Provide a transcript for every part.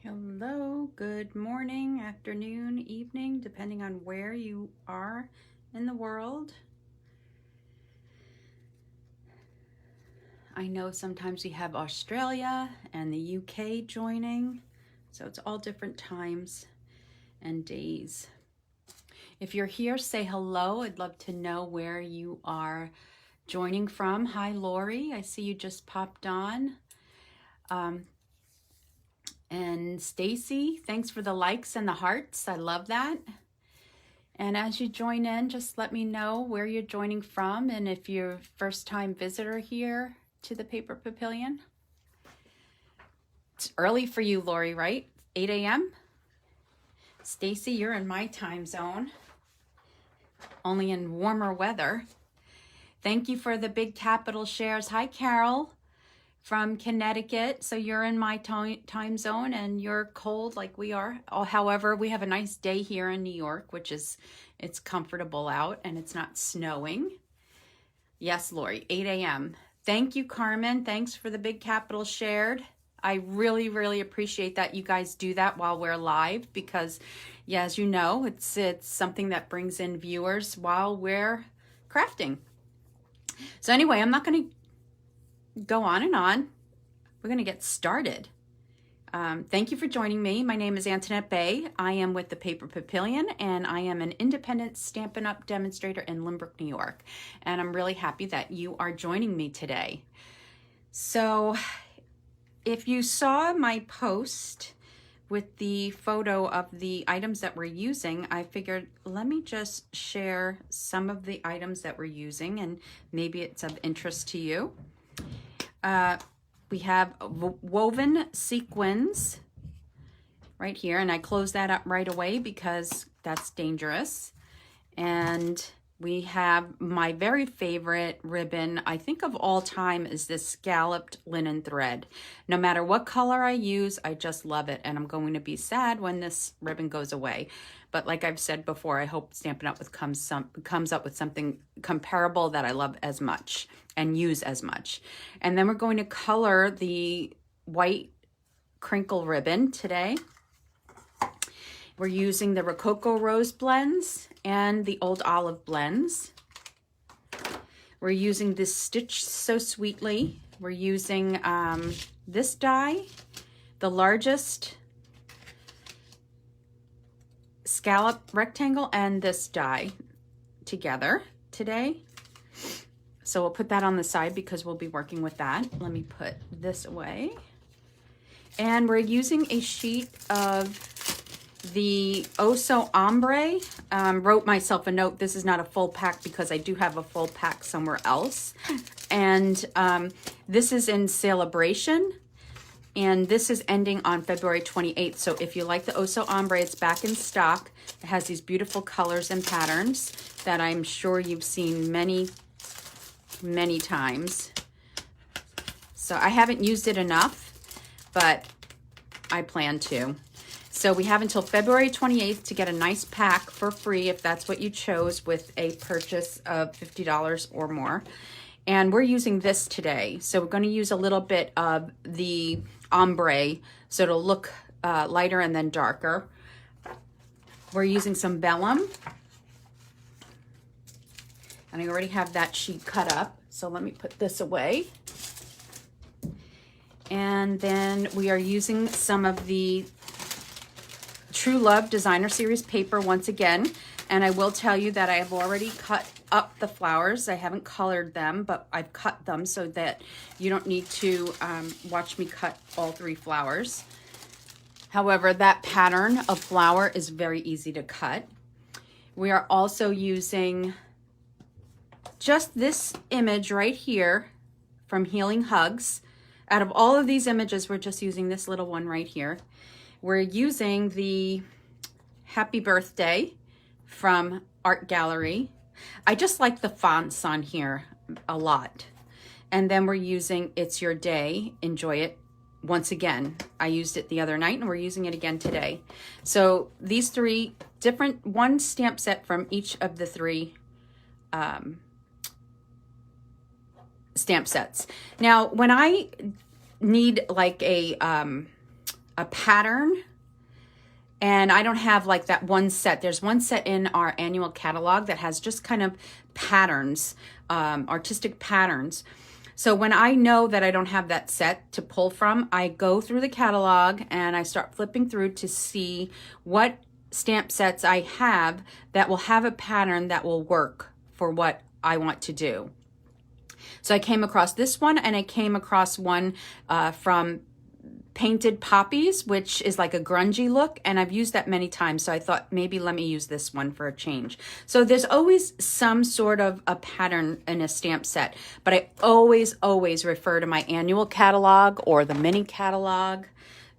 Hello, good morning, afternoon, evening, depending on where you are in the world. I know sometimes we have Australia and the UK joining, so it's all different times and days. If you're here, say hello. I'd love to know where you are joining from. Hi, Lori. I see you just popped on. And Stacy, thanks for the likes and the hearts. I love that. And as you join in, just let me know where you're joining from and if you're a first-time visitor here to the Paper Papillion. It's early for you, Lori, right? 8 a.m.? Stacy, you're in my time zone, only in warmer weather. Thank you for the big capital shares. Hi, Carol from Connecticut. So you're in my time zone and you're cold like we are. However, we have a nice day here in New York, which is, it's comfortable out and it's not snowing. Yes, Lori, 8 a.m. Thank you, Carmen. Thanks for the big capital shared. I really, really appreciate that you guys do that while we're live because, yeah, as you know, it's something that brings in viewers while we're crafting. So anyway, I'm not going to go on and on. We're going to get started. Thank you for joining me. My name is Antoinette Bay. I am with the Paper Papillion, and I am an independent Stampin' Up! Demonstrator in Lynbrook, New York. And I'm really happy that you are joining me today. So if you saw my post with the photo of the items that we're using, I figured let me just share some of the items that we're using, and maybe it's of interest to you. We have woven sequins right here, and I closed that up right away because that's dangerous. And we have my very favorite ribbon, I think of all time, is this scalloped linen thread. No matter what color I use, I just love it, and I'm going to be sad when this ribbon goes away. But like I've said before, I hope Stampin' Up! Comes up with something comparable that I love as much and use as much. And then we're going to color the white crinkle ribbon today. We're using the Rococo Rose blends and the Old Olive blends. We're using this Stitch So Sweetly. We're using this die, the largest scallop rectangle, and this die together today. So we'll put that on the side because we'll be working with that. Let me put this away. And we're using a sheet of the Oso Ombre. Wrote myself a note. This is not a full pack because I do have a full pack somewhere else. And this is in Celebration. And this is ending on February 28th. So if you like the Oso Ombre, it's back in stock. It has these beautiful colors and patterns that I'm sure you've seen many times. So I haven't used it enough, but I plan to. So we have until February 28th to get a nice pack for free if that's what you chose with a purchase of $50 or more. And we're using this today. So we're going to use a little bit of the ombre so it'll look lighter and then darker. We're using some vellum. And I already have that sheet cut up. So let me put this away. And then we are using some of the True Love Designer Series paper once again. And I will tell you that I have already cut up the flowers. I haven't colored them, but I've cut them so that you don't need to watch me cut all 3 flowers. However, that pattern of flower is very easy to cut. We are also using just this image right here from Healing Hugs. Out of all of these images, we're just using this little one right here. We're using the Happy Birthday from Art Gallery. I just like the fonts on here a lot. And then we're using It's Your Day, Enjoy It. Once again, I used it the other night and we're using it again today. So these 3 different, one stamp set from each of the 3 stamp sets. Now, when I need like a a pattern, and I don't have like that one set. There's one set in our annual catalog that has just kind of patterns, artistic patterns. So when I know that I don't have that set to pull from, I go through the catalog and I start flipping through to see what stamp sets I have that will have a pattern that will work for what I want to do. So I came across this one, and I came across one from Painted Poppies, which is like a grungy look, and I've used that many times, so I thought maybe let me use this one for a change. So there's always some sort of a pattern in a stamp set, but I always refer to my annual catalog or the mini catalog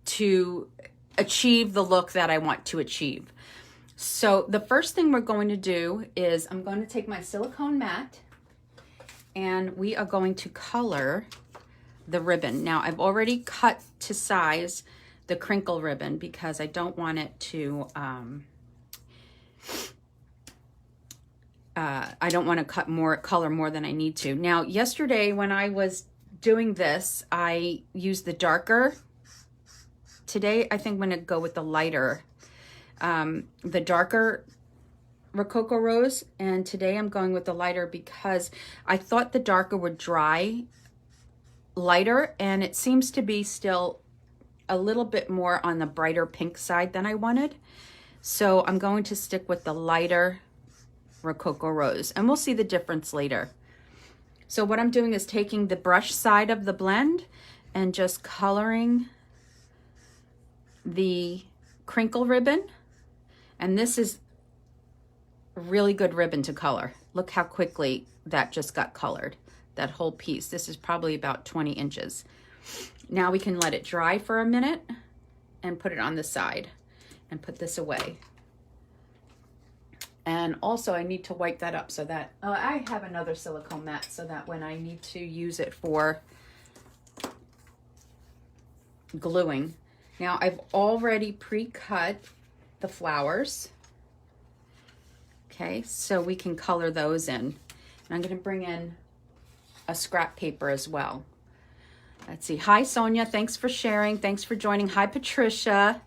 to achieve the look that I want to achieve. So the first thing we're going to do is I'm going to take my silicone mat, and we are going to color the ribbon. Now I've already cut to size the crinkle ribbon because I don't want it to, I don't want to color more than I need to. Now yesterday when I was doing this, I used the darker. Today I think I'm going to go with the lighter, the darker Rococo Rose, and today I'm going with the lighter because I thought the darker would dry lighter, and it seems to be still a little bit more on the brighter pink side than I wanted. So I'm going to stick with the lighter Rococo Rose, and we'll see the difference later. So what I'm doing is taking the brush side of the blend and just coloring the crinkle ribbon, and this is really good ribbon to color. Look how quickly that just got colored, that whole piece. This is probably about 20 inches. Now we can let it dry for a minute and put it on the side and put this away. And also I need to wipe that up so that I have another silicone mat so that when I need to use it for gluing. Now I've already pre-cut the flowers. Okay, so we can color those in. And I'm going to bring in a scrap paper as well. Let's see. Hi, Sonia. Thanks for sharing. Thanks for joining. Hi, Patricia.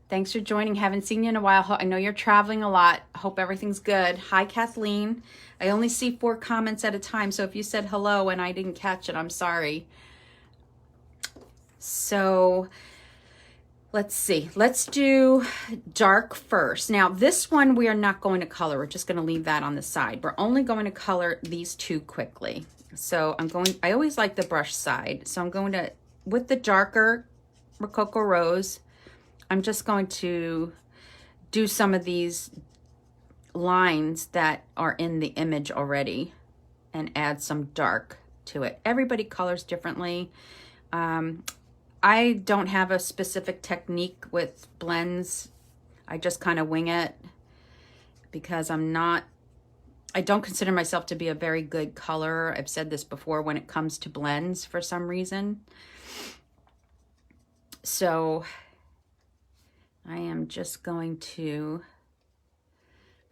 Thanks for joining. Haven't seen you in a while. I know you're traveling a lot. Hope everything's good. Hi, Kathleen. I only see 4 comments at a time, so if you said hello and I didn't catch it, I'm sorry. So let's see. Let's do dark first. Now, this one we are not going to color. We're just going to leave that on the side. We're only going to color these 2 quickly. So I always like the brush side. So I'm going to, with the darker Rococo Rose, I'm just going to do some of these lines that are in the image already and add some dark to it. Everybody colors differently. I don't have a specific technique with blends. I just kind of wing it because I don't consider myself to be a very good colorer. I've said this before when it comes to blends for some reason. So I am just going to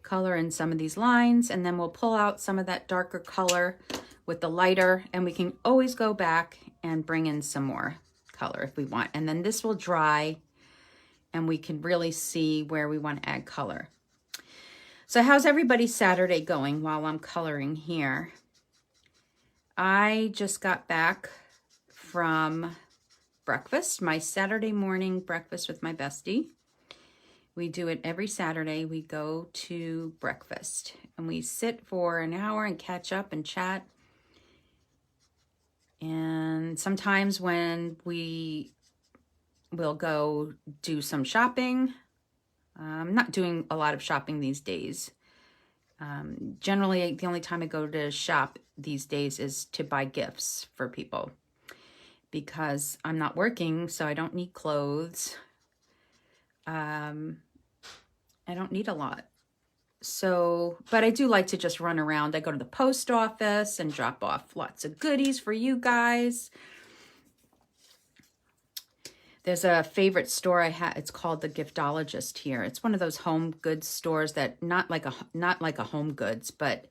color in some of these lines, and then we'll pull out some of that darker color with the lighter, and we can always go back and bring in some more color if we want. And then this will dry and we can really see where we want to add color. So how's everybody's Saturday going while I'm coloring here? I just got back from breakfast, my Saturday morning breakfast with my bestie. We do it every Saturday. We go to breakfast and we sit for an hour and catch up and chat. And sometimes when we will go do some shopping, I'm not doing a lot of shopping these days. Generally, the only time I go to shop these days is to buy gifts for people because I'm not working, so I don't need clothes. I don't need a lot. So, but I do like to just run around. I go to the post office and drop off lots of goodies for you guys. There's a favorite store I have. It's called the Giftologist here. It's one of those home goods stores that not like a Home Goods, but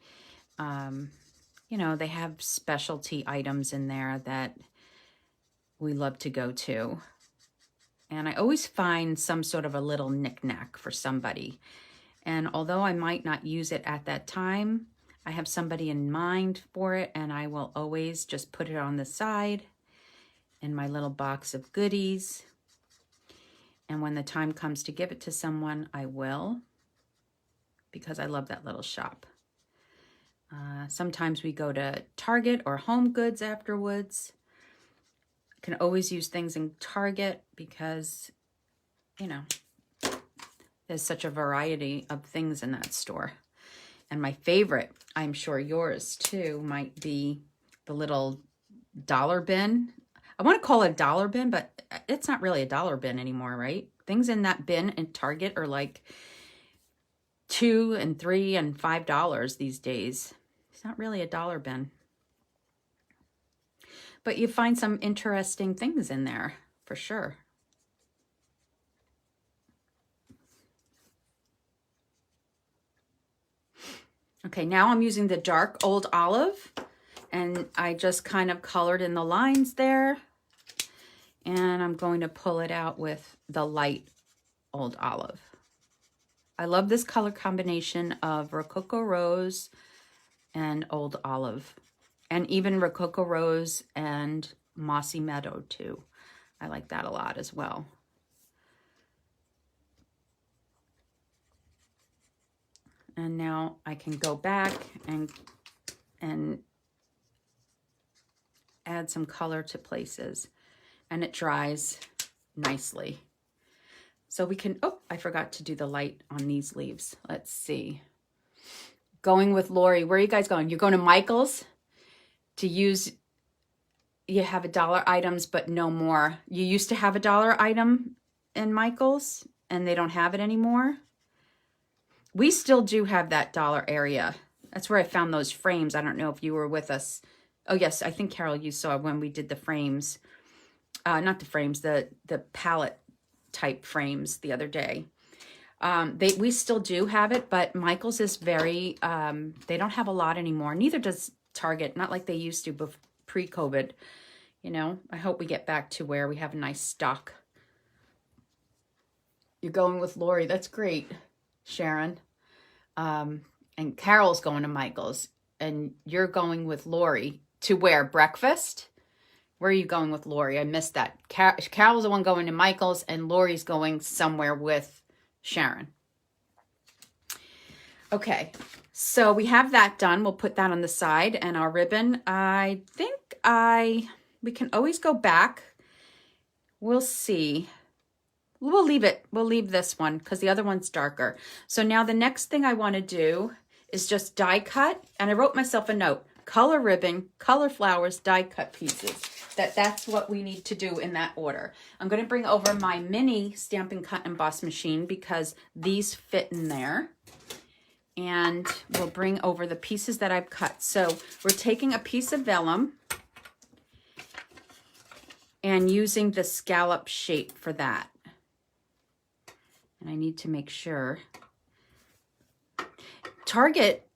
you know, they have specialty items in there that we love to go to. And I always find some sort of a little knick-knack for somebody. And although I might not use it at that time, I have somebody in mind for it, and I will always just put it on the side in my little box of goodies. And when the time comes to give it to someone, I will, because I love that little shop. Sometimes we go to Target or Home Goods afterwards. Can always use things in Target because, you know, there's such a variety of things in that store. And my favorite, I'm sure yours too, might be the little dollar bin. I want to call it a dollar bin, but it's not really a dollar bin anymore, right? Things in that bin in Target are like $2 and $3 and $5 these days. It's not really a dollar bin. But you find some interesting things in there, for sure. Okay, now I'm using the dark Old Olive, and I just kind of colored in the lines there. And I'm going to pull it out with the light Old Olive. I love this color combination of Rococo Rose and Old Olive. And even Rococo Rose and Mossy Meadow too. I like that a lot as well. And now I can go back and add some color to places. And it dries nicely. So we can, oh, I forgot to do the light on these leaves. Let's see. Going with Lori. Where are you guys going? You're going to Michael's to use, you have $1 items, but no more. You used to have $1 item in Michael's and they don't have it anymore. We still do have that dollar area. That's where I found those frames. I don't know if you were with us. Oh yes, I think Carol, you saw when we did the frames. Not the frames, the palette type frames the other day. We still do have it, but Michael's is very, they don't have a lot anymore. Neither does Target, not like they used to pre-COVID. You know, I hope we get back to where we have a nice stock. You're going with Lori. That's great, Sharon. And Carol's going to Michael's. And you're going with Lori to where? Breakfast? Where are you going with Lori? I missed that. Carol's the one going to Michael's, and Lori's going somewhere with Sharon. Okay, so we have that done. We'll put that on the side, and our ribbon. I think we can always go back. We'll see. We'll leave it. We'll leave this one because the other one's darker. So now the next thing I want to do is just die cut, and I wrote myself a note. Color ribbon, color flowers, die cut pieces. That's what we need to do in that order. I'm going to bring over my mini Stampin' Cut Emboss machine because these fit in there. And we'll bring over the pieces that I've cut. So we're taking a piece of vellum and using the scallop shape for that. And I need to make sure. Target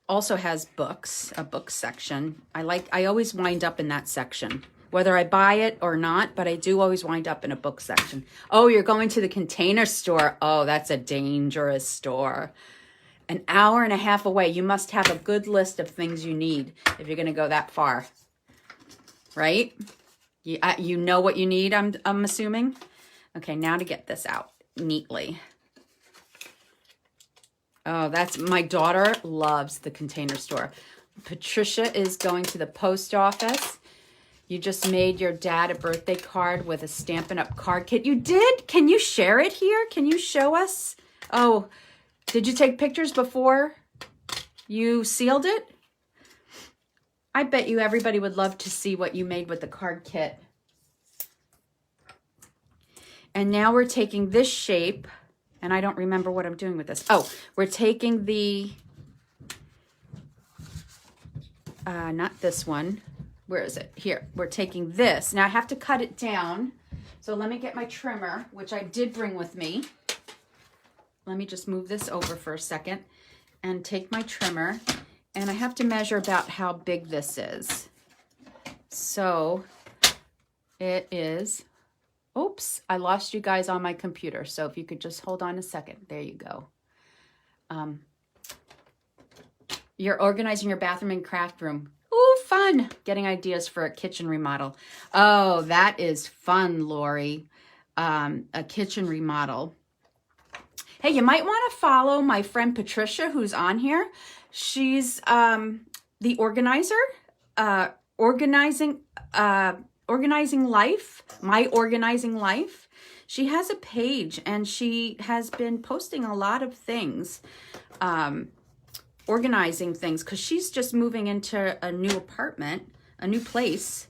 also has books, a book section. I always wind up in that section, whether I buy it or not, but I do always wind up in a book section. Oh, you're going to the Container Store. Oh, that's a dangerous store. An hour and a half away. You must have a good list of things you need if you're going to go that far, right? You know what you need, I'm assuming. Okay, now to get this out neatly. Oh, that's, my daughter loves the Container Store. Patricia is going to the post office. You just made your dad a birthday card with a Stampin' Up! Card kit. You did? Can you share it here? Can you show us? Oh, did you take pictures before you sealed it? I bet you everybody would love to see what you made with the card kit. And now we're taking this shape. And I don't remember what I'm doing with this. Oh, we're taking the, not this one. Where is it? Here. We're taking this. Now I have to cut it down. So let me get my trimmer, which I did bring with me. Let me just move this over for a second and take my trimmer. And I have to measure about how big this is. So it is, Oops, I lost you guys on my computer. So if you could just hold on a second. There you go. You're organizing your bathroom and craft room. Ooh, fun. Getting ideas for a kitchen remodel. Oh, that is fun, Lori. A kitchen remodel. Hey, you might want to follow my friend Patricia, who's on here. She's the organizer, organizing life, my organizing life. She has a page and she has been posting a lot of things, organizing things, because she's just moving into a new apartment, a new place,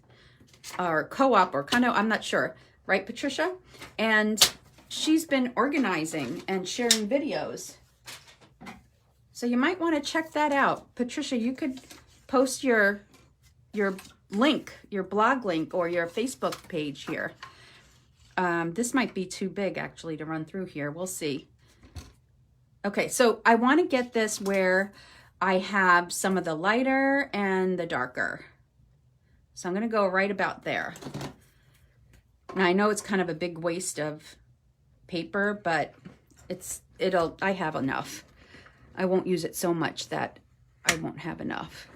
or co-op or condo, I'm not sure. Right, Patricia? And she's been organizing and sharing videos. So you might want to check that out. Patricia, you could post your link, your blog link, or your Facebook page here. This might be too big actually to run through here. We'll see. Okay, so I want to get this where I have some of the lighter and the darker. So I'm going to go right about there. Now I know it's kind of a big waste of paper, but I have enough. I won't use it so much that I won't have enough.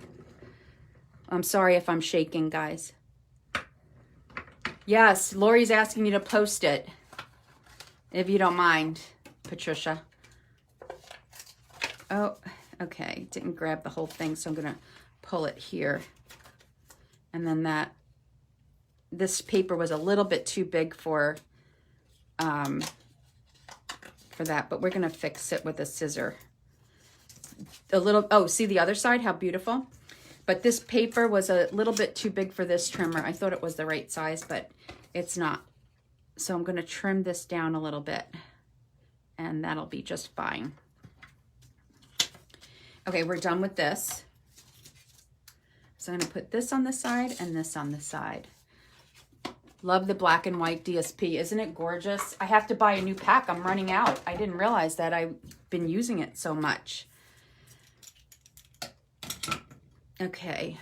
I'm sorry if I'm shaking, guys. Yes, Lori's asking me to post it, if you don't mind, Patricia. Oh, okay, didn't grab the whole thing, so I'm gonna pull it here. And then this paper was a little bit too big for that, but we're gonna fix it with a scissor. Oh, see the other side, how beautiful? But this paper was a little bit too big for this trimmer. I thought it was the right size, but it's not. So I'm gonna trim this down a little bit and that'll be just fine. Okay, we're done with this. So I'm gonna put this on the side and this on the side. Love the black and white DSP. Isn't it gorgeous? I have to buy a new pack. I'm running out. I didn't realize that I've been using it so much. Okay.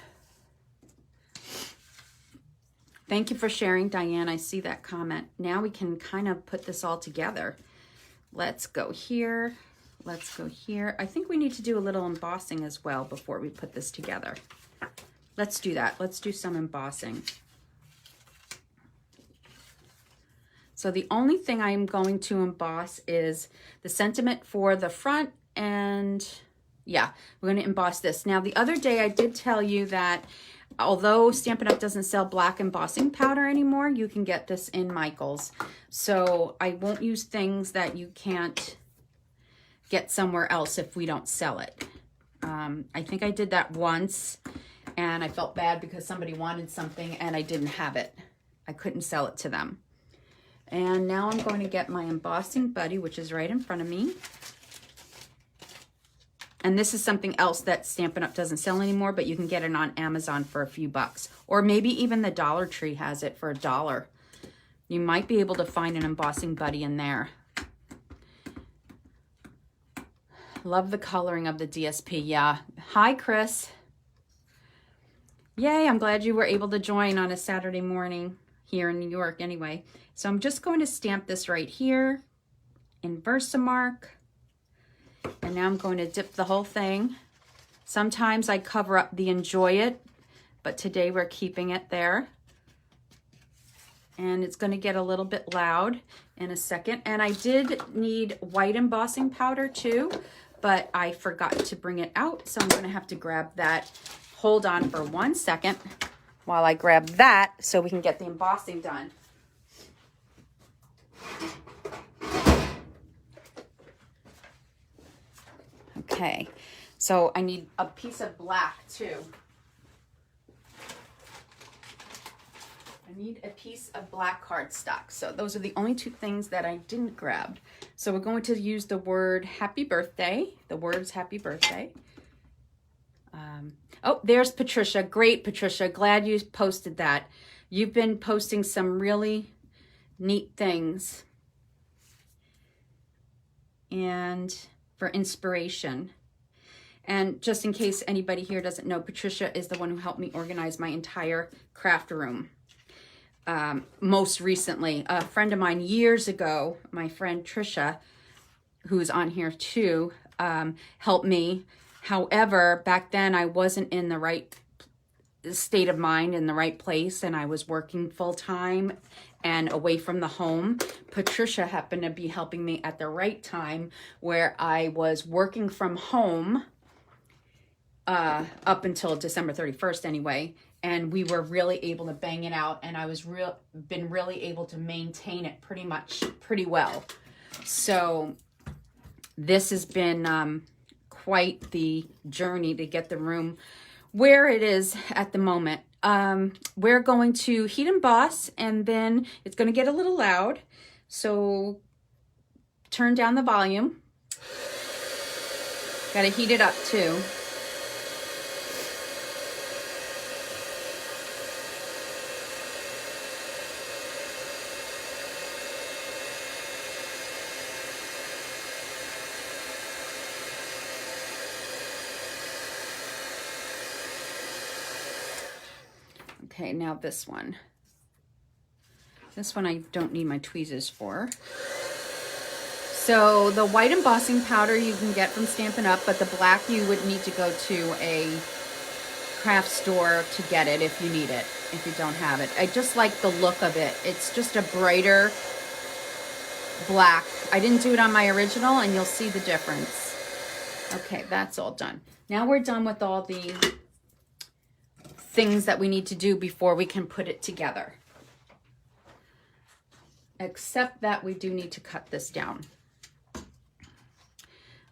Thank you for sharing, Diane. I see that comment. Now we can kind of put this all together. Let's go here. Let's go here. I think we need to do a little embossing as well before we put this together. Let's do that. Let's do some embossing. So the only thing I'm going to emboss is the sentiment for the front, and yeah, we're going to emboss this. Now, the other day I did tell you that although Stampin' Up! Doesn't sell black embossing powder anymore, you can get this in Michael's. So I won't use things that you can't get somewhere else if we don't sell it. I think I did that once and I felt bad because somebody wanted something and I didn't have it. I couldn't sell it to them. And now I'm going to get my embossing buddy, which is right in front of me. And this is something else that Stampin' Up! Doesn't sell anymore, but you can get it on Amazon for a few bucks. Or maybe even the Dollar Tree has it for $1. You might be able to find an embossing buddy in there. Love the coloring of the DSP, yeah. Hi, Chris. Yay, I'm glad you were able to join on a Saturday morning here in New York anyway. So I'm just going to stamp this right here in Versamark. And now I'm going to dip the whole thing. Sometimes I cover up the Enjoy It, but today we're keeping it there. And it's going to get a little bit loud in a second. And I did need white embossing powder too, but I forgot to bring it out. So I'm going to have to grab that. Hold on for 1 second while I grab that so we can get the embossing done. Okay, so I need a piece of black too. I need a piece of black cardstock. So those are the only two things that I didn't grab. So we're going to use the word happy birthday. The words happy birthday. Oh, there's Patricia. Great, Patricia. Glad you posted that. You've been posting some really neat things. And for inspiration. And just in case anybody here doesn't know, Patricia is the one who helped me organize my entire craft room. most recently. A friend of mine years ago, my friend Trisha, who's on here too, helped me. However, back then I wasn't in the right state of mind, in the right place, and I was working full time and away from the home. Patricia happened to be helping me at the right time where I was working from home up until December 31st anyway, and we were really able to bang it out, and I was been really able to maintain it pretty well. So this has been quite the journey to get the room where it is at the moment. We're going to heat and boss, and then it's going to get a little loud, so turn down the volume. Got to heat it up too. Okay, now this one. This one I don't need my tweezers for. So the white embossing powder you can get from Stampin' Up, but the black you would need to go to a craft store to get it if you need it, if you don't have it. I just like the look of it. It's just a brighter black. I didn't do it on my original, and you'll see the difference. Okay, that's all done. Now we're done with all the things that we need to do before we can put it together. Except that we do need to cut this down.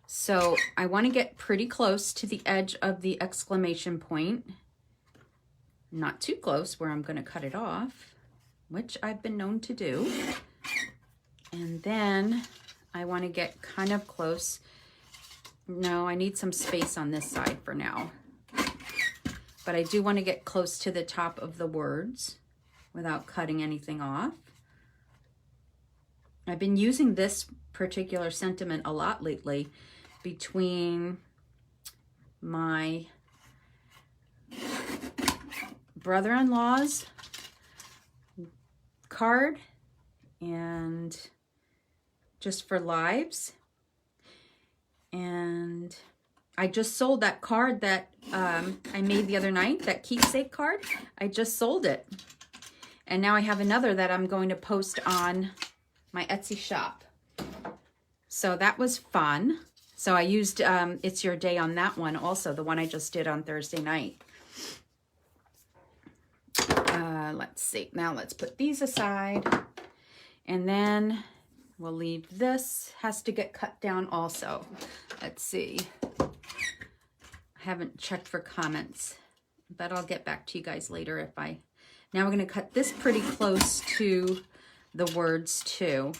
So I want to get pretty close to the edge of the exclamation point. Not too close where I'm going to cut it off, which I've been known to do. And then I want to get kind of close. No, I need some space on this side for now. But I do want to get close to the top of the words without cutting anything off. I've been using this particular sentiment a lot lately between my brother-in-law's card and Just for Lives. And I just sold that card that I made the other night, that keepsake card. I just sold it. And now I have another that I'm going to post on my Etsy shop. So that was fun. So I used It's Your Day on that one also, the one I just did on Thursday night. Let's see. Now let's put these aside. And then we'll leave this. Has to get cut down also. Let's see. Haven't checked for comments, but I'll get back to you guys later if I... Now we're going to cut this pretty close to the words too.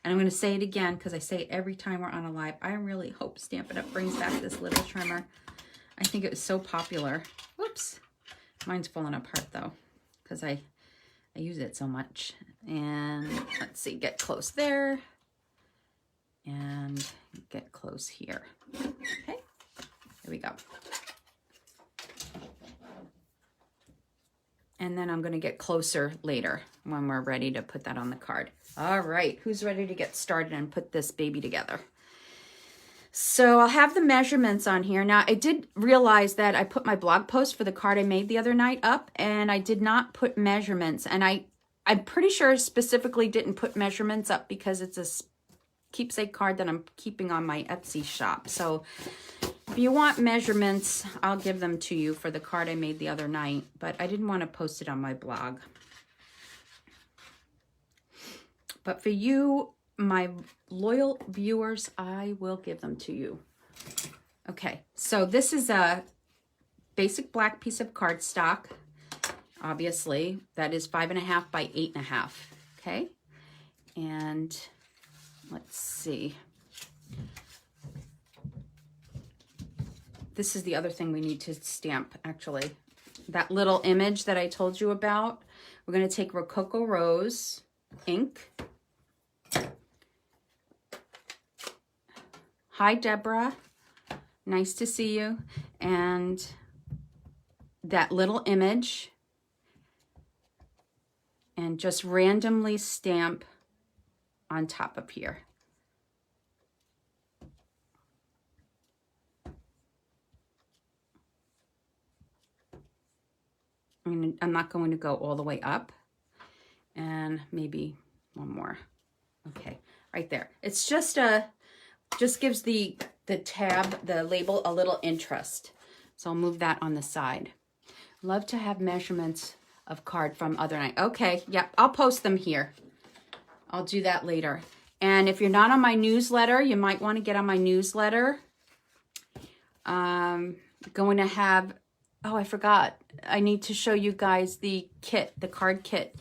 And I'm going to say it again because I say it every time we're on a live. I really hope Stampin' Up! Brings back this little trimmer. I think it was so popular. Whoops. Mine's falling apart though because I use it so much. And let's see, get close there. And get close here. Okay. There we go. And then I'm going to get closer later when we're ready to put that on the card. All right, who's ready to get started and put this baby together? So I'll have the measurements on here. Now, I did realize that I put my blog post for the card I made the other night up, and I did not put measurements. And I'm pretty sure specifically didn't put measurements up because it's a keepsake card that I'm keeping on my Etsy shop. So if you want measurements, I'll give them to you for the card I made the other night, but I didn't want to post it on my blog. But for you, my loyal viewers, I will give them to you. Okay, so this is a basic black piece of cardstock, obviously. That is 5.5 by 8.5, okay? And let's see. This is the other thing we need to stamp, actually. That little image that I told you about. We're going to take Rococo Rose ink. Hi, Deborah. Nice to see you. And that little image. and just randomly stamp on top of here. I'm not going to go all the way up, and maybe one more. Okay, right there. It's just just gives the tab, the label, a little interest. So I'll move that on the side. Love to have measurements of card from other night. Okay, yep, I'll post them here. I'll do that later. And if you're not on my newsletter, you might want to get on my newsletter. Going to have, oh, I forgot. I need to show you guys the kit, the card kit,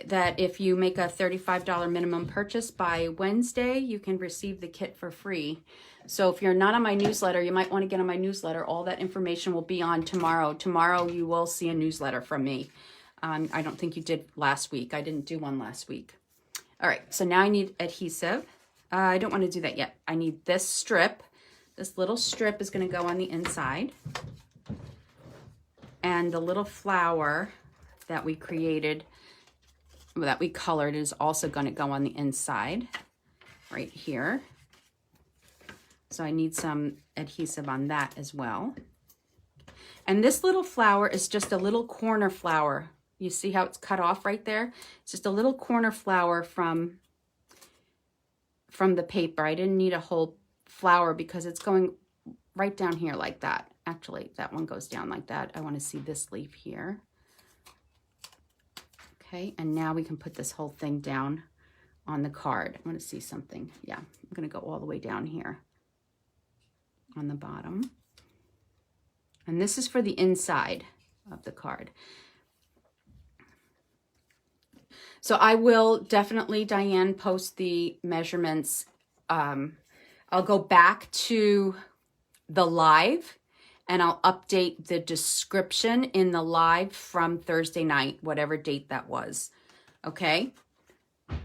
that if you make a $35 minimum purchase by Wednesday, you can receive the kit for free. So if you're not on my newsletter, you might want to get on my newsletter. All that information will be on tomorrow. Tomorrow you will see a newsletter from me. I don't think you did last week. I didn't do one last week. All right, so now I need adhesive. I don't want to do that yet. I need this strip. This little strip is going to go on the inside. And the little flower that we created, that we colored, is also going to go on the inside right here. So I need some adhesive on that as well. And this little flower is just a little corner flower. You see how it's cut off right there? It's just a little corner flower from the paper. I didn't need a whole flower because it's going right down here like that. Actually, that one goes down like that. I want to see this leaf here. Okay, and now we can put this whole thing down on the card. I want to see something. Yeah, I'm going to go all the way down here on the bottom. And this is for the inside of the card. So I will definitely, Diane, post the measurements. I'll go back to the live and I'll update the description in the live from Thursday night, whatever date that was. Okay?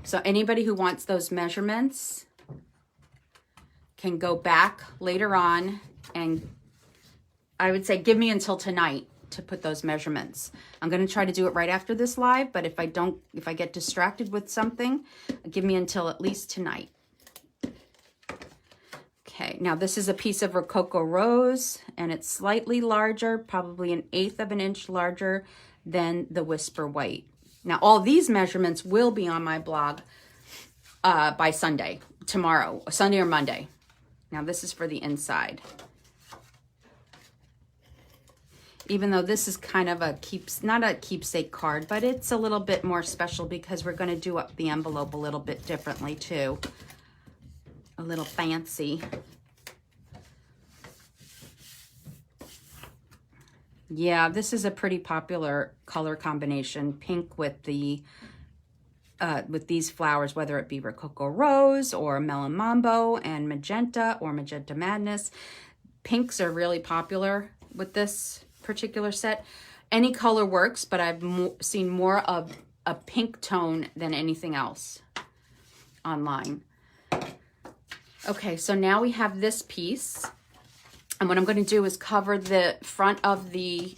So anybody who wants those measurements can go back later on, and I would say give me until tonight to put those measurements. I'm going to try to do it right after this live, but if I get distracted with something, give me until at least tonight. Okay, now this is a piece of Rococo Rose, and it's slightly larger, probably 1/8 of an inch larger than the Whisper White. Now all these measurements will be on my blog by Sunday, tomorrow, Sunday or Monday. Now this is for the inside. Even though this is kind of not a keepsake card, but it's a little bit more special because we're going to do up the envelope a little bit differently too. A little fancy. Yeah, this is a pretty popular color combination. Pink with the with these flowers, whether it be Rococo Rose or Melon Mambo and Magenta or Magenta Madness. Pinks are really popular with this particular set. Any color works, but I've seen more of a pink tone than anything else online. Okay, so now we have this piece, and what I'm going to do is cover the front of the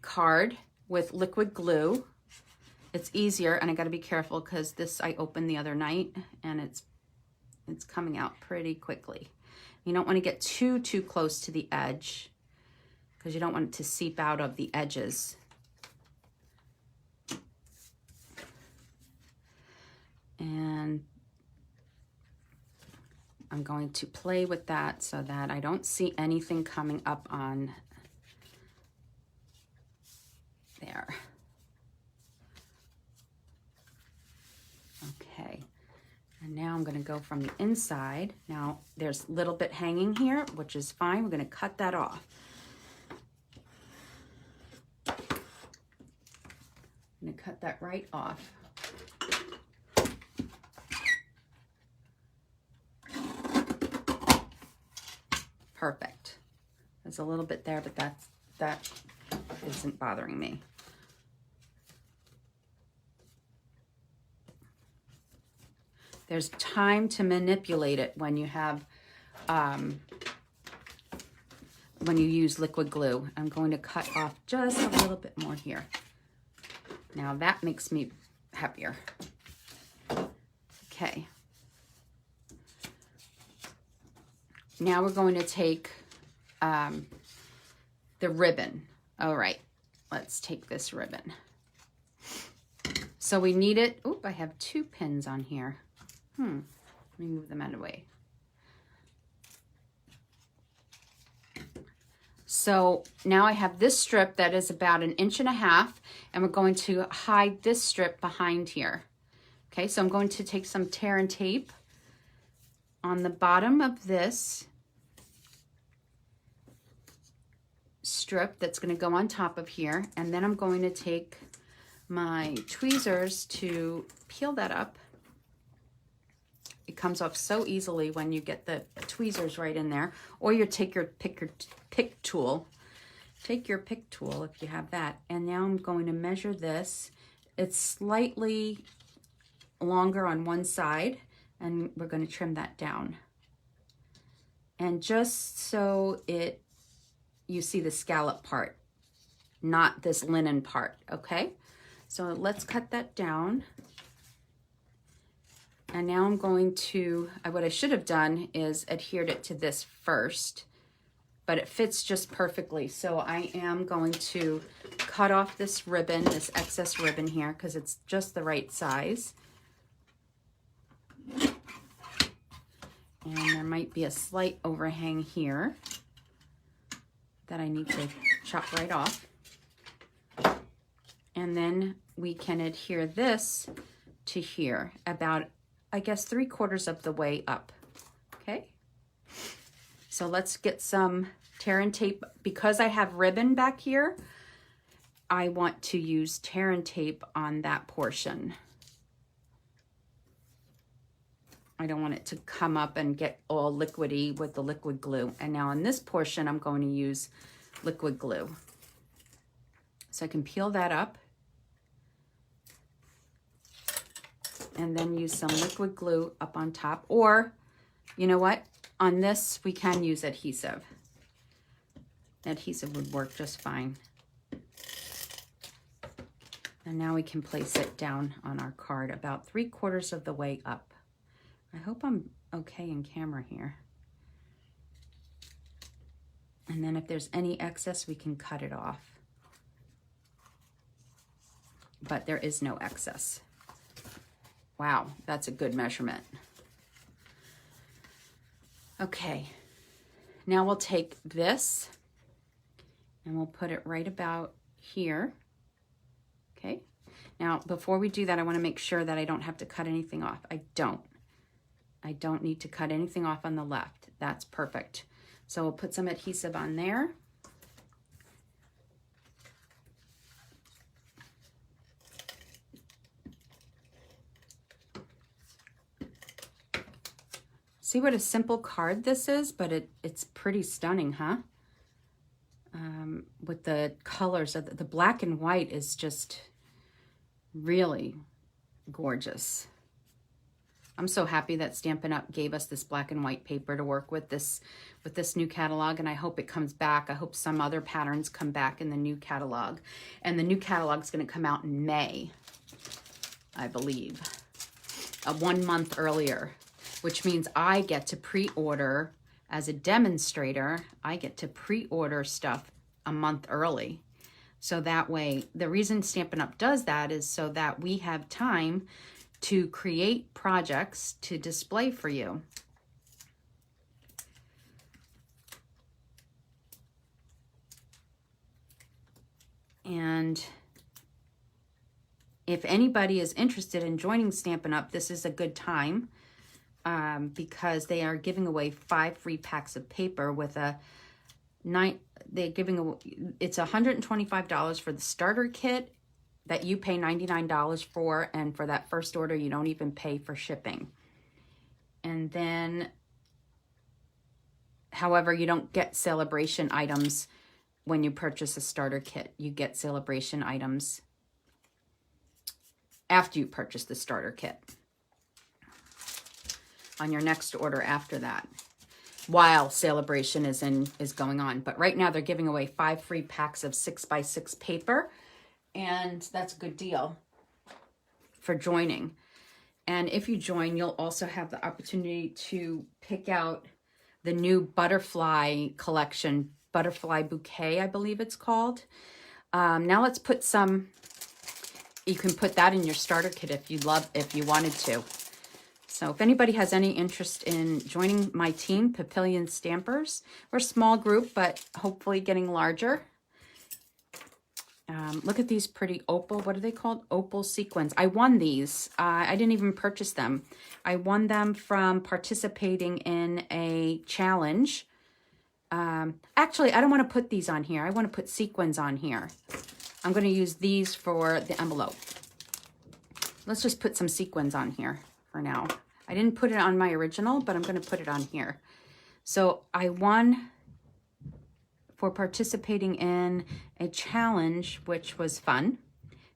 card with liquid glue. It's easier, and I got to be careful because this I opened the other night, and it's coming out pretty quickly. You don't want to get too close to the edge because you don't want it to seep out of the edges. And I'm going to play with that so that I don't see anything coming up on there. Okay, and now I'm going to go from the inside. Now there's a little bit hanging here, which is fine. We're going to cut that off. I'm going to cut that right off. Perfect. There's a little bit there, but that isn't bothering me. There's time to manipulate it when you have, when you use liquid glue. I'm going to cut off just a little bit more here. Now that makes me heavier. Okay. Now we're going to take the ribbon. All right, let's take this ribbon. So we need it. Oop, I have 2 pins on here. Let me move them out of the way. So now I have this strip that is about 1.5 inches, and we're going to hide this strip behind here. Okay, so I'm going to take some tear and tape on the bottom of this strip that's going to go on top of here, and then I'm going to take my tweezers to peel that up. It comes off so easily when you get the tweezers right in there, or you take your pick tool. Take your pick tool if you have that. And now I'm going to measure this. It's slightly longer on one side, and we're going to trim that down. And just so you see the scallop part, not this linen part, okay? So let's cut that down. And now I'm going to, what I should have done is adhered it to this first, but it fits just perfectly. So I am going to cut off this ribbon, this excess ribbon here, because it's just the right size. And there might be a slight overhang here that I need to chop right off. And then we can adhere this to here about, I guess, 3/4 of the way up. Okay. So let's get some tear and tape. Because I have ribbon back here, I want to use tear and tape on that portion. I don't want it to come up and get all liquidy with the liquid glue. And now on this portion, I'm going to use liquid glue. So I can peel that up and then use some liquid glue up on top. Or, you know what? On this, we can use adhesive. Adhesive would work just fine. And now we can place it down on our card about 3/4 of the way up. I hope I'm okay in camera here. And then if there's any excess, we can cut it off. But there is no excess. Wow, that's a good measurement. Okay, now we'll take this and we'll put it right about here. Okay, now before we do that, I want to make sure that I don't have to cut anything off. I don't need to cut anything off on the left. That's perfect. So we'll put some adhesive on there. See what a simple card this is, but it's pretty stunning, huh? With the colors of the black and white is just really gorgeous. I'm so happy that Stampin' Up! Gave us this black and white paper to work with this new catalog, and I hope it comes back. I hope some other patterns come back in the new catalog. And the new catalog is going to come out in May, I believe, 1 month earlier, which means I get to pre-order as a demonstrator. I get to pre-order stuff a month early. So that way, the reason Stampin' Up! Does that is so that we have time to create projects to display for you. And if anybody is interested in joining Stampin' Up!, this is a good time because they are giving away 5 free packs of paper with it's $125 for the starter kit that you pay $99 for, and for that first order, you don't even pay for shipping. And then, however, you don't get celebration items when you purchase a starter kit. You get celebration items after you purchase the starter kit on your next order after that, while celebration is going on. But right now, they're giving away 5 free packs of 6x6 paper. And that's a good deal. for joining. And if you join, you'll also have the opportunity to pick out the new butterfly collection, Butterfly Bouquet, I believe it's called. Now let's put some, you can put that in your starter kit if you wanted to. So if anybody has any interest in joining my team, Papillion Stampers, we're a small group, but hopefully getting larger. Look at these pretty opal, what are they called? Opal sequins. I won these. I didn't even purchase them. I won them from participating in a challenge. Actually, I don't want to put these on here. I want to put sequins on here. I'm going to use these for the envelope. Let's just put some sequins on here for now. I didn't put it on my original, but I'm going to put it on here. So I won for participating in a challenge, which was fun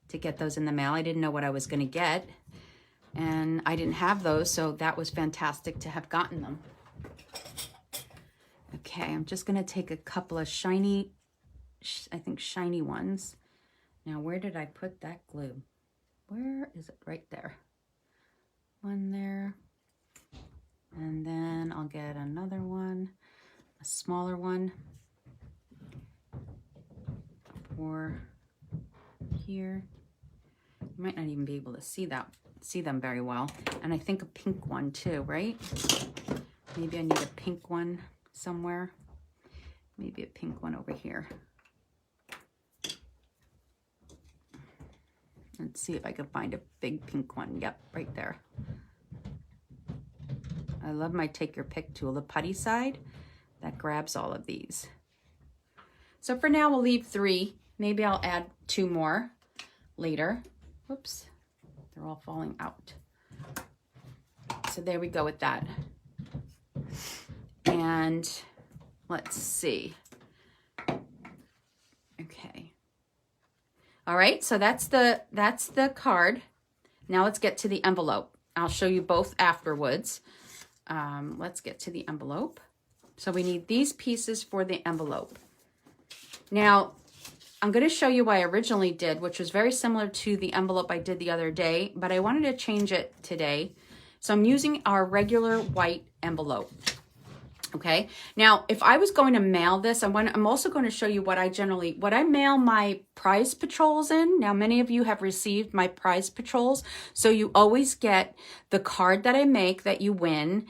to get those in the mail. I didn't know what I was going to get, and I didn't have those, so that was fantastic to have gotten them. Okay, I'm just going to take a couple of shiny, I think shiny ones. Now, where did I put that glue? Where is it? Right there. One there. And then I'll get another one, a smaller one. Or here. You might not even be able to see them very well. And I think a pink one too, right? Maybe I need a pink one somewhere. Maybe a pink one over here. Let's see if I can find a big pink one. Yep, right there. I love my take your pick tool, the putty side that grabs all of these. So for now, we'll leave 3. Maybe I'll add 2 more later. Whoops, they're all falling out. So there we go with that. And let's see. Okay. All right, so that's the card. Now let's get to the envelope. I'll show you both afterwards. Let's get to the envelope. So we need these pieces for the envelope. Now, I'm going to show you what I originally did, which was very similar to the envelope I did the other day, but I wanted to change it today. So I'm using our regular white envelope. Okay. Now, if I was going to mail this, I'm also going to show you what I mail my prize patrols in. Now, many of you have received my prize patrols. So you always get the card that I make that you win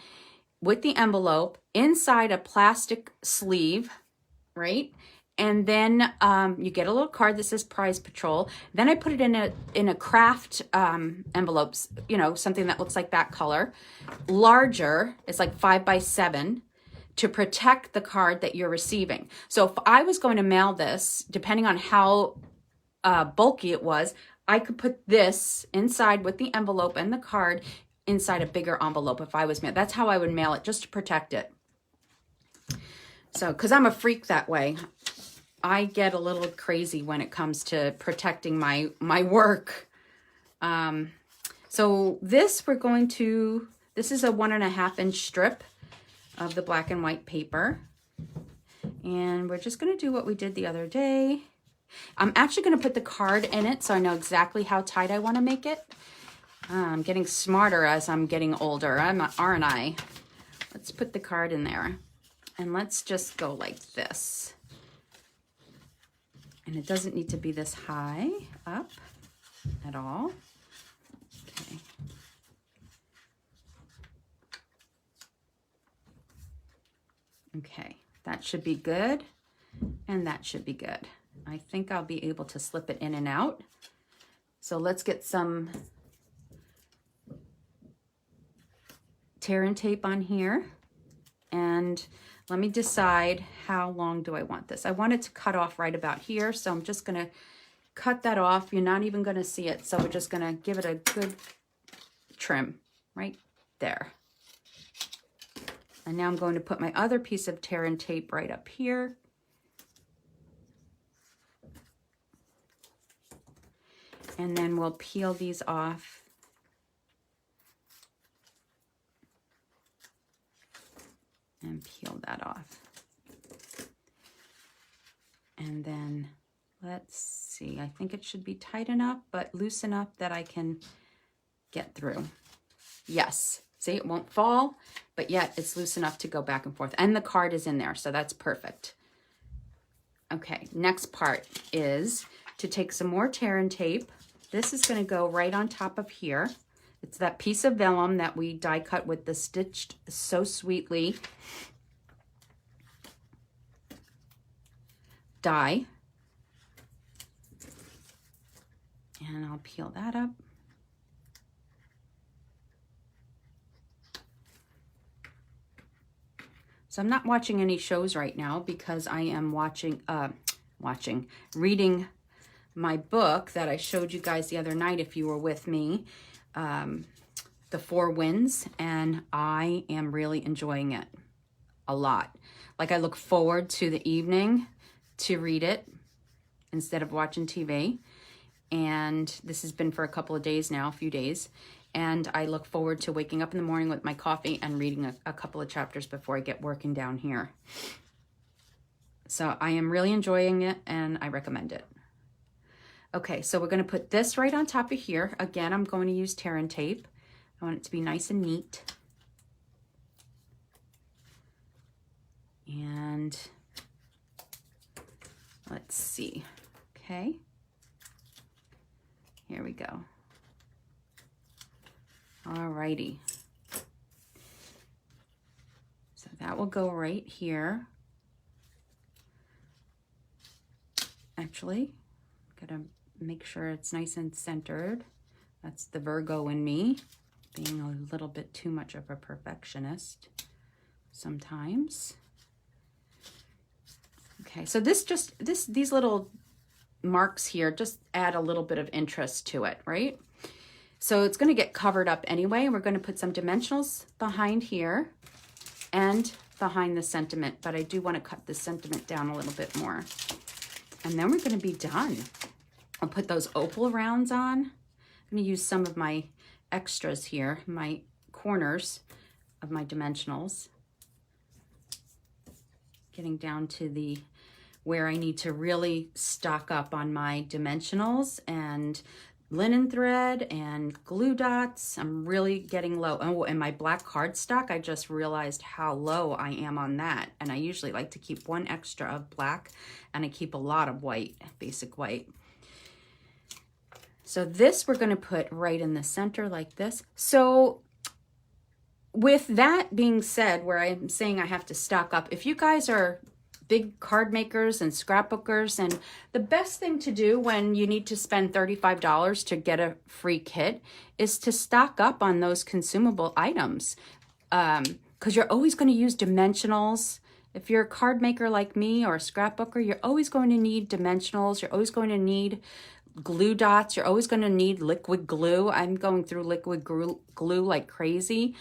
with the envelope inside a plastic sleeve, right? And then you get a little card that says Prize Patrol. Then I put it in a craft envelopes, you know, something that looks like that color. Larger, it's like 5 by 7 to protect the card that you're receiving. So if I was going to mail this, depending on how bulky it was, I could put this inside with the envelope and the card inside a bigger envelope if I was mail. That's how I would mail it, just to protect it. So, because I'm a freak that way. I get a little crazy when it comes to protecting my work. So this is a 1.5 inch strip of the black and white paper. And we're just going to do what we did the other day. I'm actually going to put the card in it so I know exactly how tight I want to make it. I'm getting smarter as I'm getting older, aren't I? Let's put the card in there. And let's just go like this. And it doesn't need to be this high up at all. Okay. Okay, that should be good. And that should be good. I think I'll be able to slip it in and out. So let's get some tear and tape on here. And let me decide how long do I want this. I want it to cut off right about here, so I'm just going to cut that off. You're not even going to see it, so we're just going to give it a good trim right there. And now I'm going to put my other piece of tear and tape right up here. And then we'll peel these off. And peel that off. And then let's see, I think it should be tight enough, but loose enough that I can get through. Yes. See, it won't fall, but yet it's loose enough to go back and forth. And the card is in there, so that's perfect. Okay, next part is to take some more tear and tape. This is going to go right on top of here. It's that piece of vellum that we die cut with the Stitched So Sweetly die. And I'll peel that up. So I'm not watching any shows right now because I am reading my book that I showed you guys the other night if you were with me, The Four Winds, and I am really enjoying it a lot. Like, I look forward to the evening to read it instead of watching TV. And this has been for a couple of days now, a few days. And I look forward to waking up in the morning with my coffee and reading a couple of chapters before I get working down here. So I am really enjoying it and I recommend it. Okay, so we're going to put this right on top of here. Again, I'm going to use tear and tape. I want it to be nice and neat. And let's see. Okay. Here we go. Alrighty. So that will go right here. Actually, gotta make sure it's nice and centered. That's the Virgo in me, being a little bit too much of a perfectionist sometimes. Okay, so these little marks here just add a little bit of interest to it, right? So it's going to get covered up anyway. We're going to put some dimensionals behind here and behind the sentiment, but I do want to cut the sentiment down a little bit more. And then we're going to be done. I'll put those opal rounds on. I'm going to use some of my extras here, my corners of my dimensionals. Getting down to where I need to really stock up on my dimensionals and linen thread and glue dots. I'm really getting low. Oh, and my black cardstock, I just realized how low I am on that. And I usually like to keep one extra of black, and I keep a lot of white, basic white. So this we're going to put right in the center like this. So with that being said, where I'm saying I have to stock up, if you guys are big card makers and scrapbookers, and the best thing to do when you need to spend $35 to get a free kit is to stock up on those consumable items, because you're always going to use dimensionals. If you're a card maker like me or a scrapbooker, you're always going to need dimensionals. You're always going to need glue dots. You're always going to need liquid glue. I'm going through liquid glue like crazy,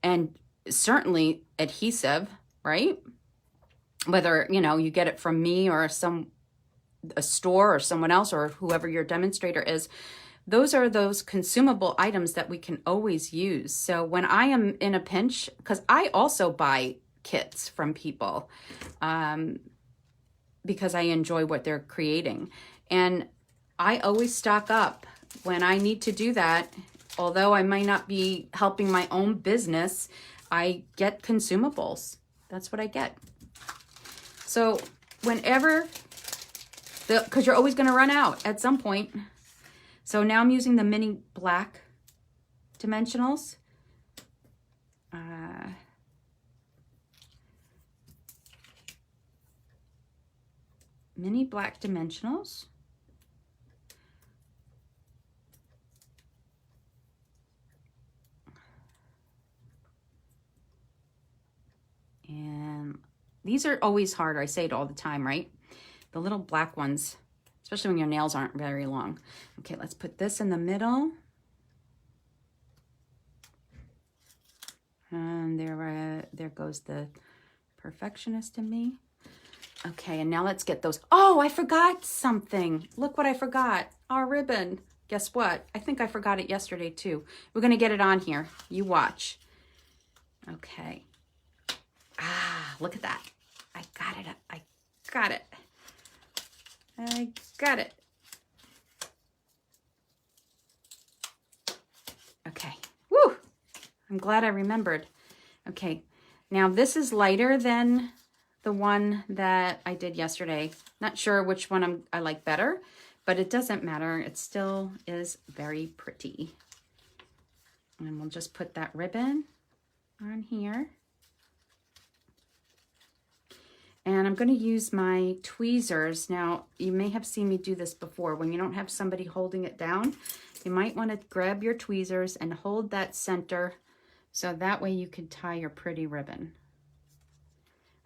and certainly adhesive, right? Whether, you know, you get it from me or a store or someone else or whoever your demonstrator is, those are those consumable items that we can always use. So when I am in a pinch, because I also buy kits from people because I enjoy what they're creating. And I always stock up when I need to do that. Although I might not be helping my own business, I get consumables. That's what I get. So whenever, because you're always going to run out at some point. So now I'm using the mini black dimensionals. Mini black dimensionals. And these are always harder. I say it all the time, right? The little black ones, especially when your nails aren't very long. Okay, let's put this in the middle. And there goes the perfectionist in me. Okay, and now let's get those. Oh, I forgot something. Look what I forgot. Our ribbon. Guess what? I think I forgot it yesterday too. We're going to get it on here. You watch. Okay. Ah, look at that. I got it. I got it. I got it. Okay. I'm glad I remembered. Okay, now this is lighter than the one that I did yesterday. Not sure which one I like better, but it doesn't matter. It still is very pretty. And we'll just put that ribbon on here. And I'm going to use my tweezers. Now, you may have seen me do this before. When you don't have somebody holding it down, you might want to grab your tweezers and hold that center so that way you can tie your pretty ribbon.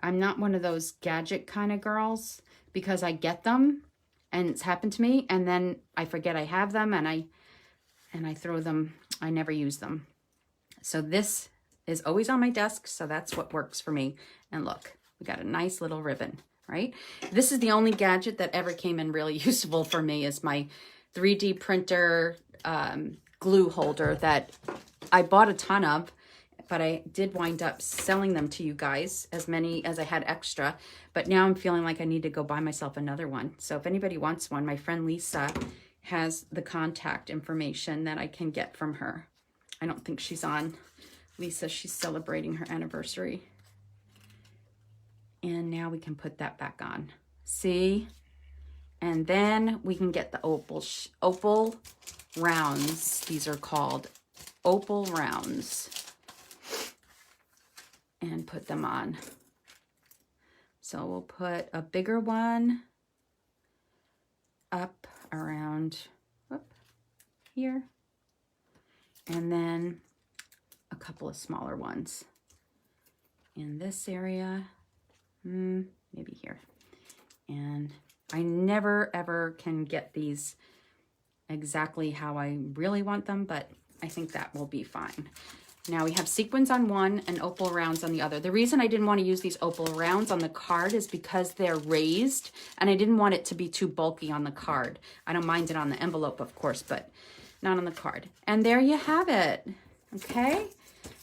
I'm not one of those gadget kind of girls because I get them and it's happened to me and then I forget I have them and I throw them. I never use them. So this is always on my desk, so that's what works for me. And look, we got a nice little ribbon, right? This is the only gadget that ever came in really useful for me is my 3D printer glue holder that I bought a ton of, but I did wind up selling them to you guys, as many as I had extra. But now I'm feeling like I need to go buy myself another one. So if anybody wants one, my friend Lisa has the contact information that I can get from her. I don't think she's on. Lisa, she's celebrating her anniversary. And now we can put that back on. See? And then we can get the opal rounds. These are called opal rounds. And put them on. So we'll put a bigger one up around here. And then a couple of smaller ones in this area. Maybe here. And I never ever can get these exactly how I really want them, but I think that will be fine. Now we have sequins on one and opal rounds on the other. The reason I didn't want to use these opal rounds on the card is because they're raised and I didn't want it to be too bulky on the card. I don't mind it on the envelope, of course, but not on the card. And there you have it. Okay,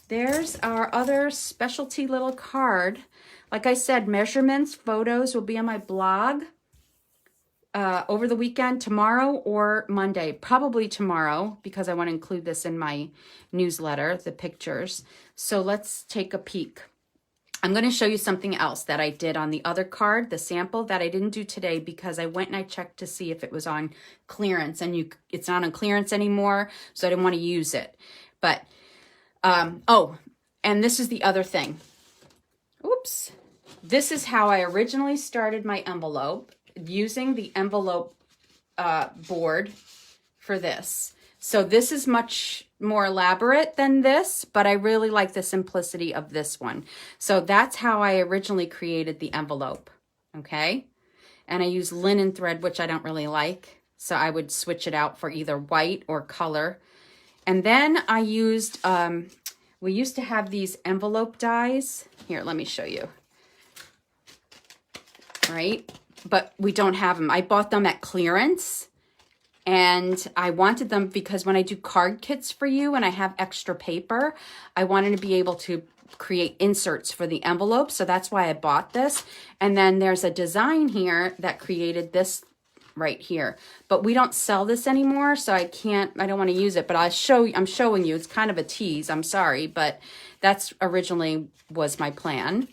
there's our other specialty little card. Like I said, measurements, photos will be on my blog over the weekend, tomorrow or Monday. Probably tomorrow because I want to include this in my newsletter, the pictures. So let's take a peek. I'm going to show you something else that I did on the other card, the sample that I didn't do today because I went and I checked to see if it was on clearance and it's not on clearance anymore. So I didn't want to use it. But, oh, and this is the other thing. Oops. This is how I originally started my envelope, using the envelope board for this. So this is much more elaborate than this, but I really like the simplicity of this one. So that's how I originally created the envelope, okay? And I use linen thread, which I don't really like. So I would switch it out for either white or color. And then I used, we used to have these envelope dies. Here, let me show you. Right? But we don't have them. I bought them at clearance and I wanted them because when I do card kits for you and I have extra paper, I wanted to be able to create inserts for the envelope. So that's why I bought this. And then there's a design here that created this right here, but we don't sell this anymore. So I don't want to use it, but I'm showing you, it's kind of a tease. I'm sorry, but that's originally was my plan.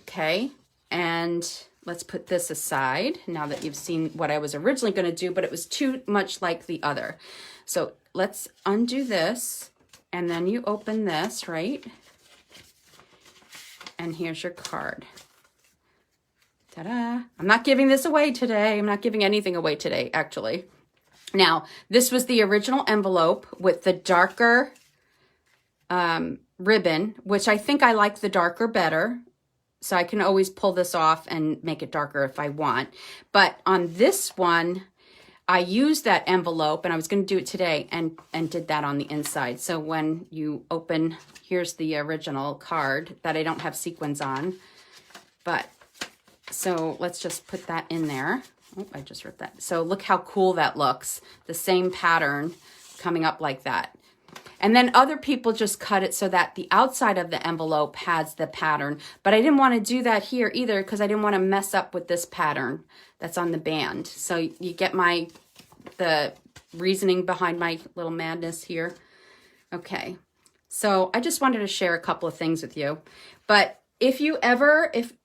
Okay. And let's put this aside now that you've seen what I was originally going to do, but it was too much like the other. So let's undo this and then you open this, right? And here's your card. Ta-da. I'm not giving this away today. I'm not giving anything away today, actually. Now, this was the original envelope with the darker ribbon, which I think I like the darker better. So I can always pull this off and make it darker if I want. But on this one, I used that envelope, and I was going to do it today, and did that on the inside. So when you open, here's the original card that I don't have sequins on. But, so let's just put that in there. Oh, I just ripped that. So look how cool that looks. The same pattern coming up like that. And then other people just cut it so that the outside of the envelope has the pattern. But I didn't want to do that here either because I didn't want to mess up with this pattern that's on the band. So you get the reasoning behind my little madness here. Okay, So I just wanted to share a couple of things with you. But if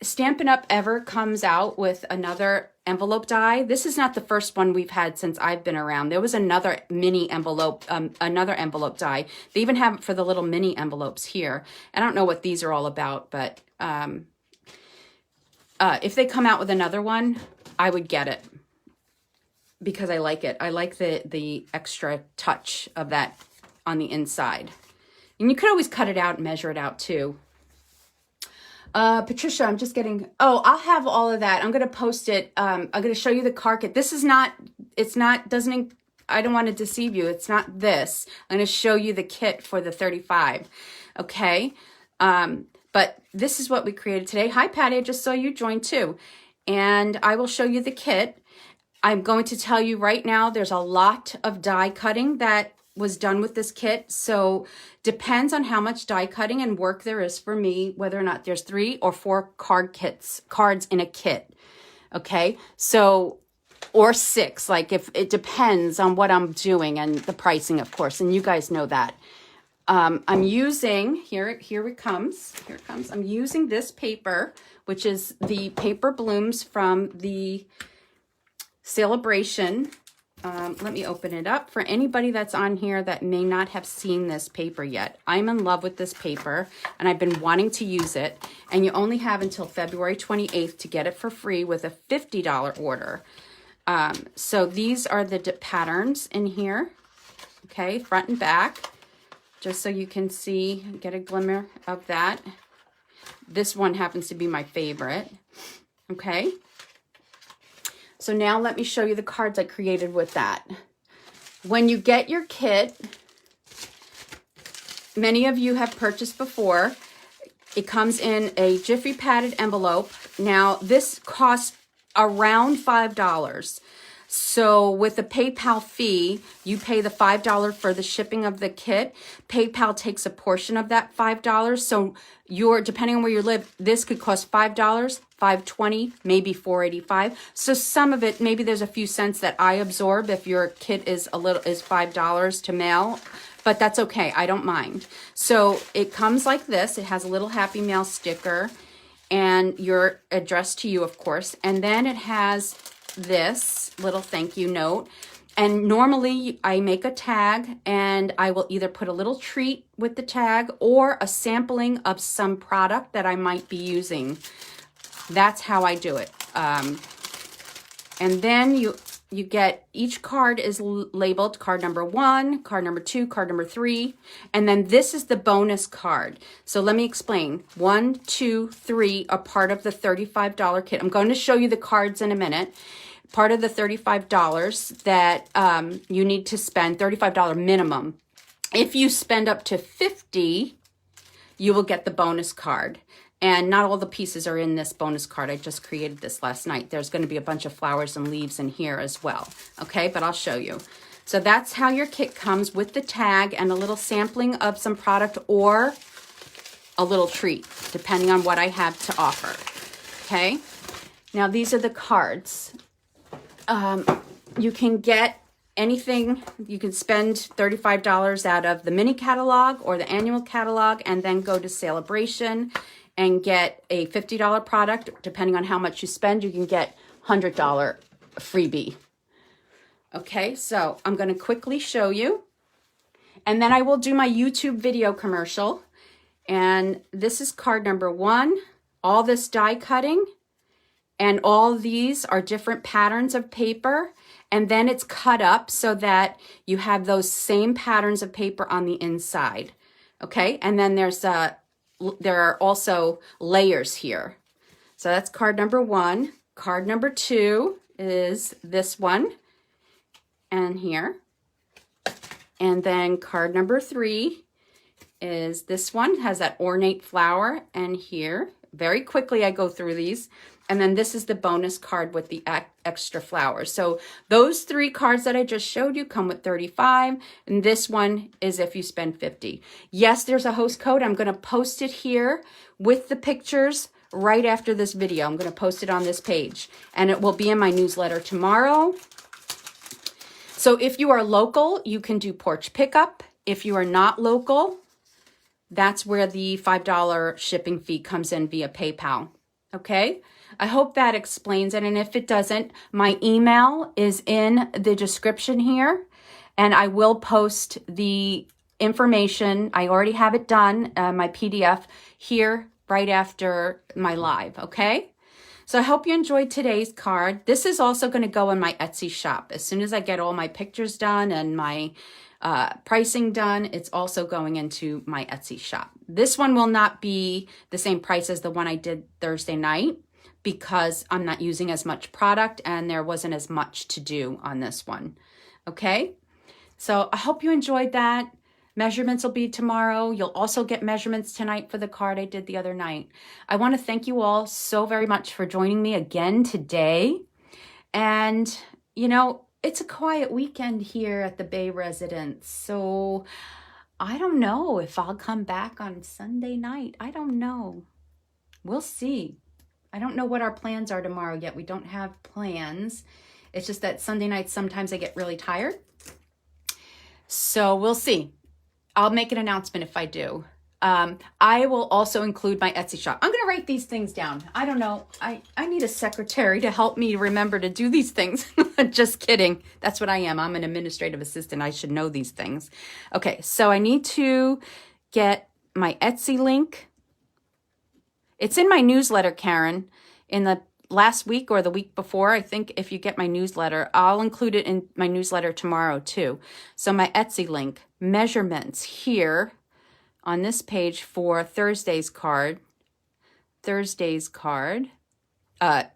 Stampin' Up! Ever comes out with another envelope die, this is not the first one we've had since I've been around. There was another mini envelope, another envelope die. They even have it for the little mini envelopes here. I don't know what these are all about, but if they come out with another one, I would get it because I like it. I like the extra touch of that on the inside. And you could always cut it out and measure it out too. Patricia, I'm just getting, I'll have all of that. I'm going to post it. I'm going to show you the card kit. This is not, I don't want to deceive you. It's not this. I'm going to show you the kit for the 35. Okay. But this is what we created today. Hi, Patty. I just saw you join too. And I will show you the kit. I'm going to tell you right now, there's a lot of die cutting that was done with this kit. So depends on how much die cutting and work there is for me, whether or not there's 3 or 4 cards in a kit. Okay. So, or 6, like if it depends on what I'm doing and the pricing, of course, and you guys know that. I'm using, here it comes. I'm using this paper, which is the Paper Blooms from the Celebration. Let me open it up. For anybody that's on here that may not have seen this paper yet, I'm in love with this paper and I've been wanting to use it. And you only have until February 28th to get it for free with a $50 order. So these are the patterns in here. Okay, front and back, just so you can see, get a glimmer of that. This one happens to be my favorite. Okay. So now let me show you the cards I created with that. When you get your kit, many of you have purchased before. It comes in a Jiffy padded envelope. Now this costs around $5. So with the PayPal fee, you pay the $5 for the shipping of the kit. PayPal takes a portion of that $5. So depending on where you live, this could cost $5, $5.20, maybe $4.85. So some of it, maybe there's a few cents that I absorb if your kit is $5 to mail, but that's okay. I don't mind. So it comes like this. It has a little Happy Mail sticker and your address to you, of course. And then it has this little thank you note. And normally I make a tag and I will either put a little treat with the tag or a sampling of some product that I might be using. That's how I do it. And then you get, each card is labeled card number 1, card number 2, card number 3. And then this is the bonus card. So let me explain. 1, 2, 3 are part of the $35 kit. I'm going to show you the cards in a minute. Part of the $35 that you need to spend, $35 minimum. If you spend up to $50, you will get the bonus card. And not all the pieces are in this bonus card. I just created this last night. There's going to be a bunch of flowers and leaves in here as well. Okay, but I'll show you. So that's how your kit comes with the tag and a little sampling of some product or a little treat, depending on what I have to offer. Okay, now these are the cards. You can get anything. You can spend $35 out of the mini catalog or the annual catalog and then go to Celebration and get a $50 product. Depending on how much you spend, you can get $100 freebie. Okay, so I'm going to quickly show you. And then I will do my YouTube video commercial. And this is card number 1. All this die cutting. And all these are different patterns of paper. And then it's cut up so that you have those same patterns of paper on the inside. Okay, and then there are also layers here. So that's card number 1. Card number 2 is this one and here. And then card number 3 is this one, has that ornate flower and here. Very quickly I go through these. And then this is the bonus card with the extra flowers. So those 3 cards that I just showed you come with $35. And this one is if you spend $50. Yes, there's a host code. I'm going to post it here with the pictures right after this video. I'm going to post it on this page. And it will be in my newsletter tomorrow. So if you are local, you can do porch pickup. If you are not local, that's where the $5 shipping fee comes in via PayPal. Okay? I hope that explains it. And if it doesn't, my email is in the description here. And I will post the information. I already have it done, my PDF here right after my live. Okay? So I hope you enjoyed today's card. This is also going to go in my Etsy shop. As soon as I get all my pictures done and my pricing done, it's also going into my Etsy shop. This one will not be the same price as the one I did Thursday night because I'm not using as much product and there wasn't as much to do on this one. Okay? So I hope you enjoyed that. Measurements will be tomorrow. You'll also get measurements tonight for the card I did the other night. I want to thank you all so very much for joining me again today. And, you know, it's a quiet weekend here at the Bay residence. So I don't know if I'll come back on Sunday night. I don't know. We'll see. I don't know what our plans are tomorrow yet. We don't have plans. It's just that Sunday nights, sometimes I get really tired. So we'll see. I'll make an announcement if I do. I will also include my Etsy shop. I'm going to write these things down. I don't know. I need a secretary to help me remember to do these things. Just kidding. That's what I am. I'm an administrative assistant. I should know these things. Okay, so I need to get my Etsy link. It's in my newsletter, Karen, in the last week or the week before. I think if you get my newsletter, I'll include it in my newsletter tomorrow too. So my Etsy link, measurements here on this page for Thursday's card,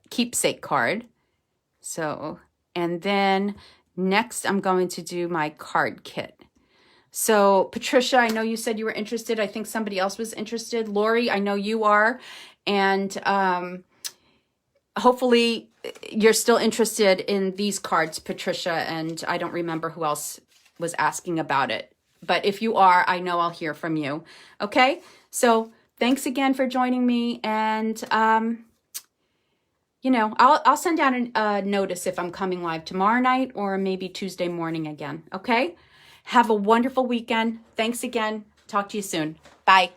keepsake card. So, and then next I'm going to do my card kit. So Patricia, I know you said you were interested. I think somebody else was interested. Lori, I know you are. And hopefully you're still interested in these cards, Patricia, and I don't remember who else was asking about it. But if you are, I know I'll hear from you. Okay? So thanks again for joining me. And, you know, I'll send out a notice if I'm coming live tomorrow night or maybe Tuesday morning again. Okay? Have a wonderful weekend. Thanks again. Talk to you soon. Bye.